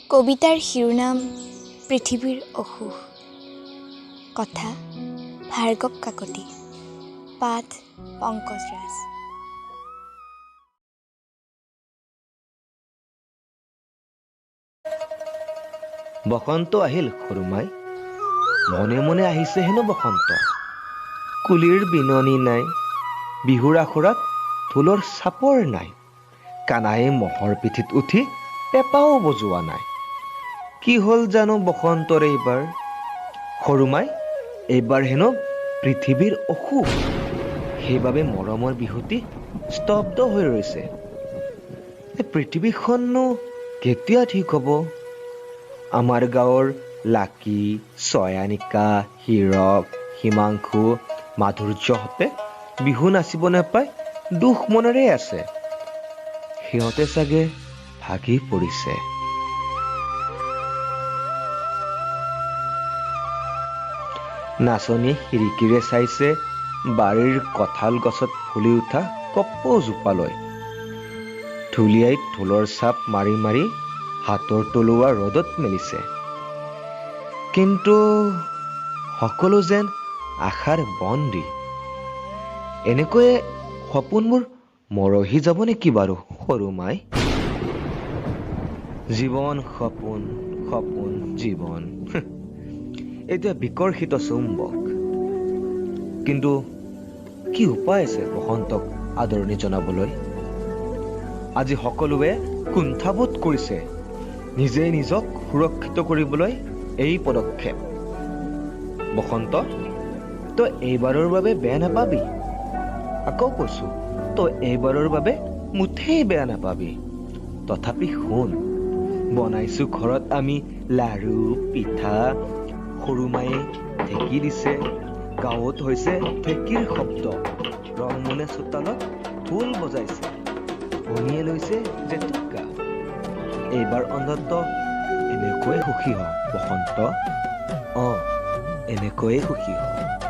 কবিতাৰ শিৰোনাম পৃথিৱীৰ অসুখ। কথা ভাৰ্গৱ কাকতি। পাঠ পংকজ ৰাজ। বসন্ত আহিল সৰুমাই, মনে মনে আহিছে হেনো বসন্ত। কুলিৰ বিননি নাই, বিহুৰ আখৰাত ঢোলৰ চাপৰ নাই। কানায়ে মহৰ পিঠিত উঠি পেঁপাও বজোৱা নাই। কি হ'ল জানো বসন্তৰ এইবাৰ? সৰুমাই, এইবাৰ হেনো পৃথিৱীৰ অসুখ। সেইবাবে মৰমৰ বিহুটি স্তব্ধ হৈ ৰৈছে। পৃথিৱীখননো কেতিয়া ঠিক হ'ব? আমাৰ গাঁৱৰ লাকী, ছয়ানিকা, হীৰক, হিমাংশু, মাধুৰ্যহঁতে বিহু নাচিব নাপাই দুখ মনেৰে আছে। সিহঁতে চাগে ভাগি পৰিছে। নাচনীয়ে খিৰিকীৰে চাইছে বাৰীৰ কঁঠাল গছত ফুলি উঠা কপৌজোপালৈ। ঢুলীয়াই ঢোলৰ চাপ মাৰি মাৰি হাতৰ তলুৱা ৰ'দত মেলিছে। কিন্তু সকলো যেন আশাৰ বন্দী। এনেকৈয়ে সপোনবোৰ মৰহি যাব নেকি বাৰু সৰুমাই? জীৱন সপোন, সপোন জীৱন। এতিয়া বিকৰ্ষিত চুম্বক। কিন্তু কি উপায় আছে বসন্তক আদৰণি জনাবলৈ? আজি সকলোৱে কুণ্ঠাবোধ কৰিছে। নিজে নিজক সুৰক্ষিত কৰিবলৈ এই পদক্ষেপ। বসন্ত, তই এইবাৰৰ বাবে বেয়া নাপাবি। আকৌ কৈছো, তই এইবাৰৰ বাবে মুঠেই বেয়া নাপাবি। তথাপি শুন, বনাইছো ঘৰত আমি লাৰু, পিঠা। সৰুমায়ে ঢেঁকী দিছে, গাঁৱত হৈছে ঢেঁকীৰ শব্দ। ৰংমনে চোতালত ঢোল বজাইছে, ভনীয়ে লৈছে জেতুকা। এইবাৰ অন্ততঃ এনেকৈয়ে সুখী হ বসন্ত। এনেকৈয়ে সুখী হ।